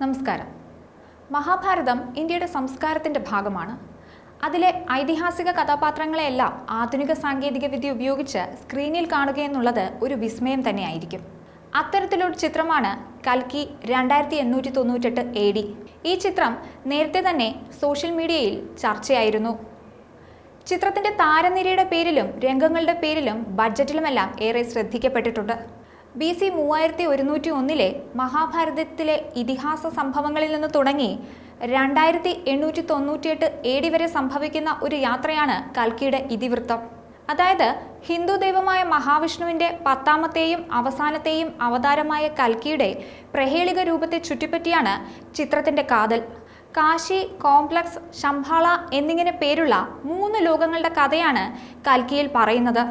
നമസ്കാരം. മഹാഭാരതം ഇന്ത്യയുടെ സംസ്കാരത്തിൻ്റെ ഭാഗമാണ്. അതിലെ ഐതിഹാസിക കഥാപാത്രങ്ങളെയെല്ലാം ആധുനിക സാങ്കേതികവിദ്യ ഉപയോഗിച്ച് സ്ക്രീനിൽ കാണുകയെന്നുള്ളത് ഒരു വിസ്മയം തന്നെയായിരിക്കും. അത്തരത്തിലൊരു ചിത്രമാണ് കൽക്കി 2898 AD. ഈ ചിത്രം നേരത്തെ തന്നെ സോഷ്യൽ മീഡിയയിൽ ചർച്ചയായിരുന്നു. ചിത്രത്തിൻ്റെ താരനിരയുടെ പേരിലും രംഗങ്ങളുടെ പേരിലും ബഡ്ജറ്റിലുമെല്ലാം ഏറെ ശ്രദ്ധിക്കപ്പെട്ടിട്ടുണ്ട്. BC 3101 മഹാഭാരതത്തിലെ ഇതിഹാസ സംഭവങ്ങളിൽ നിന്ന് തുടങ്ങി 2898 AD വരെ സംഭവിക്കുന്ന ഒരു യാത്രയാണ് കൽക്കിയുടെ ഇതിവൃത്തം. അതായത് ഹിന്ദു ദൈവമായ മഹാവിഷ്ണുവിൻ്റെ 10ാമത്തെയും അവസാനത്തെയും അവതാരമായ കൽക്കിയുടെ പ്രഹേളിക രൂപത്തെ ചുറ്റിപ്പറ്റിയാണ് ചിത്രത്തിൻ്റെ കാതൽ. കാശി, കോംപ്ലക്സ്, ശംഭാള എന്നിങ്ങനെ പേരുള്ള 3 ലോകങ്ങളുടെ കഥയാണ് കൽക്കിയിൽ പറയുന്നത്.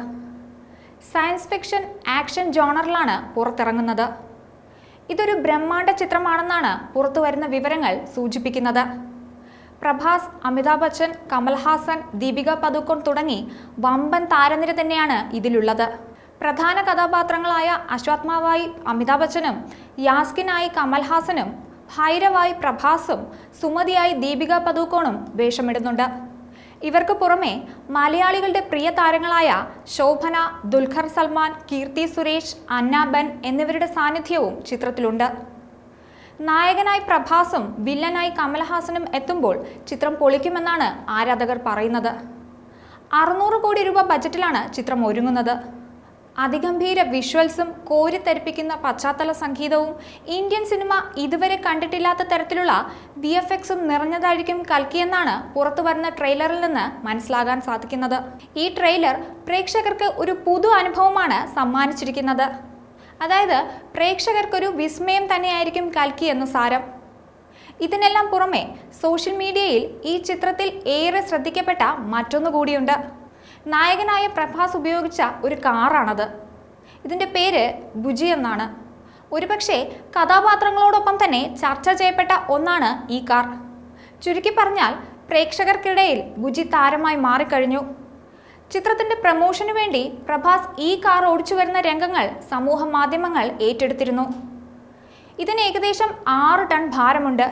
സയൻസ് ഫിക്ഷൻ ആക്ഷൻ ജോണറിലാണ് പുറത്തിറങ്ങുന്നത്. ഇതൊരു ബ്രഹ്മാണ്ഡ ചിത്രമാണെന്നാണ് പുറത്തുവരുന്ന വിവരങ്ങൾ സൂചിപ്പിക്കുന്നത്. പ്രഭാസ്, അമിതാഭ് ബച്ചൻ, കമൽഹാസൻ, ദീപിക പദുക്കോൺ തുടങ്ങി വമ്പൻ താരനിര തന്നെയാണ് ഇതിലുള്ളത്. പ്രധാന കഥാപാത്രങ്ങളായ അശ്വത്ഥാമാവായി അമിതാഭ് ബച്ചനും, യാസ്കിനായി കമൽഹാസനും, ഭൈരവായി പ്രഭാസും, സുമതിയായി ദീപിക പദുക്കോണും വേഷമിടുന്നുണ്ട്. ഇവർക്ക് പുറമെ മലയാളികളുടെ പ്രിയ താരങ്ങളായ ശോഭന, ദുൽഖർ സൽമാൻ, കീർത്തി സുരേഷ്, അന്നാബൻ എന്നിവരുടെ സാന്നിധ്യവും ചിത്രത്തിലുണ്ട്. നായകനായി പ്രഭാസും വില്ലനായി കമൽഹാസനും എത്തുമ്പോൾ ചിത്രം പൊളിക്കുമെന്നാണ് ആരാധകർ പറയുന്നത്. 600 കോടി രൂപ ബജറ്റിലാണ് ചിത്രം ഒരുങ്ങുന്നത്. അതിഗംഭീര വിഷ്വൽസും കോരിത്തരിപ്പിക്കുന്ന പശ്ചാത്തല സംഗീതവും ഇന്ത്യൻ സിനിമ ഇതുവരെ കണ്ടിട്ടില്ലാത്ത തരത്തിലുള്ള VFXും നിറഞ്ഞതായിരിക്കും കൽക്കിയെന്നാണ് പുറത്തുവരുന്ന ട്രെയിലറിൽ നിന്ന് മനസ്സിലാകാൻ സാധിക്കുന്നത്. ഈ ട്രെയിലർ പ്രേക്ഷകർക്ക് ഒരു പുതു അനുഭവമാണ് സമ്മാനിച്ചിരിക്കുന്നത്. അതായത് പ്രേക്ഷകർക്കൊരു വിസ്മയം തന്നെയായിരിക്കും കൽക്കി എന്ന് സാരം. ഇതിനെല്ലാം പുറമെ സോഷ്യൽ മീഡിയയിൽ ഈ ചിത്രത്തിൽ ഏറെ ശ്രദ്ധിക്കപ്പെട്ട മറ്റൊന്നു കൂടിയുണ്ട്. നായകനായ പ്രഭാസ് ഉപയോഗിച്ച ഒരു കാറാണത്. ഇതിൻ്റെ പേര് ബുജി എന്നാണ്. ഒരുപക്ഷെ കഥാപാത്രങ്ങളോടൊപ്പം തന്നെ ചർച്ച ചെയ്യപ്പെട്ട ഒന്നാണ് ഈ കാർ. ചുരുക്കി പറഞ്ഞാൽ പ്രേക്ഷകർക്കിടയിൽ ബുജി താരമായി മാറിക്കഴിഞ്ഞു. ചിത്രത്തിൻ്റെ പ്രമോഷനു വേണ്ടി പ്രഭാസ് ഈ കാർ ഓടിച്ചു വരുന്ന രംഗങ്ങൾ സമൂഹ മാധ്യമങ്ങൾ ഏറ്റെടുത്തിരുന്നു. ഇതിന് ഏകദേശം 6 ടൺ ഭാരമുണ്ട്.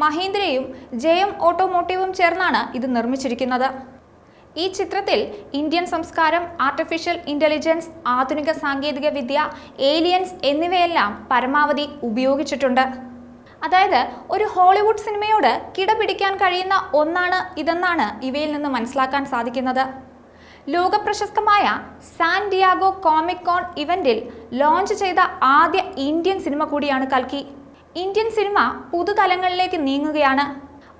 മഹീന്ദ്രയും JM ഓട്ടോമോട്ടീവും ചേർന്നാണ് ഇത് നിർമ്മിച്ചിരിക്കുന്നത്. ഈ ചിത്രത്തിൽ ഇന്ത്യൻ സംസ്കാരം, ആർട്ടിഫിഷ്യൽ ഇൻ്റലിജൻസ്, ആധുനിക സാങ്കേതിക വിദ്യ, ഏലിയൻസ് എന്നിവയെല്ലാം പരമാവധി ഉപയോഗിച്ചിട്ടുണ്ട്. അതായത് ഒരു ഹോളിവുഡ് സിനിമയോട് കിടപിടിക്കാൻ കഴിയുന്ന ഒന്നാണ് ഇതെന്നാണ് ഇവയിൽ നിന്ന് മനസ്സിലാക്കാൻ സാധിക്കുന്നത്. ലോകപ്രശസ്തമായ സാൻ ഡിയാഗോ കോമിക് കോൺ ഇവന്റിൽ ലോഞ്ച് ചെയ്ത ആദ്യ ഇന്ത്യൻ സിനിമ കൂടിയാണ് കൽക്കി. ഇന്ത്യൻ സിനിമ പുതുതലങ്ങളിലേക്ക് നീങ്ങുകയാണ്.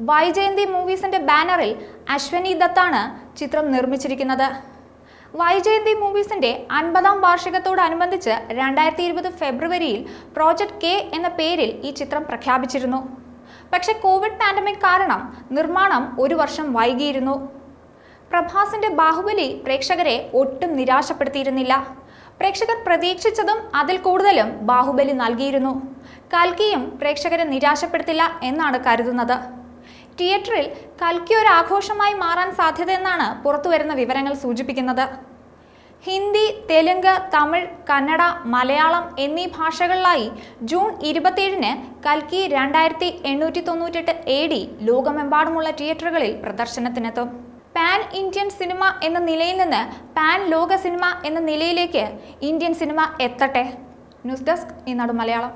വൈജയന്തി മൂവീസിന്റെ ബാനറിൽ അശ്വനി ദത്താണ് ചിത്രം നിർമ്മിച്ചിരിക്കുന്നത്. വൈജയന്തി മൂവീസിന്റെ 50ാം വാർഷികത്തോടനുബന്ധിച്ച് 2020 ഫെബ്രുവരിയിൽ പ്രോജക്റ്റ് K എന്ന പേരിൽ ഈ ചിത്രം പ്രഖ്യാപിച്ചിരുന്നു. പക്ഷേ കോവിഡ് പാൻഡമിക് കാരണം നിർമ്മാണം 1 വർഷം വൈകിയിരുന്നു. പ്രഭാസിന്റെ ബാഹുബലി പ്രേക്ഷകരെ ഒട്ടും നിരാശപ്പെടുത്തിയിരുന്നില്ല. പ്രേക്ഷകർ പ്രതീക്ഷിച്ചതും അതിൽ കൂടുതലും ബാഹുബലി നൽകിയിരുന്നു. കൽക്കിയും പ്രേക്ഷകരെ നിരാശപ്പെടുത്തില്ല എന്നാണ് കരുതുന്നത്. തിയേറ്ററിൽ കൽക്കി ഒരു ആഘോഷമായി മാറാൻ സാധ്യതയെന്നാണ് പുറത്തുവരുന്ന വിവരങ്ങൾ സൂചിപ്പിക്കുന്നത്. ഹിന്ദി, തെലുങ്ക്, തമിഴ്, കന്നഡ, മലയാളം എന്നീ ഭാഷകളിലായി ജൂൺ 27-ന് കൽക്കി 2898 AD ലോകമെമ്പാടുമുള്ള തിയേറ്ററുകളിൽ പ്രദർശനത്തിനെത്തും. പാൻ ഇന്ത്യൻ സിനിമ എന്ന നിലയിൽ നിന്ന് പാൻ ലോക സിനിമ എന്ന നിലയിലേക്ക് ഇന്ത്യൻ സിനിമ എത്തട്ടെ. ന്യൂസ് ഡെസ്ക് ഈനാട് മലയാളം.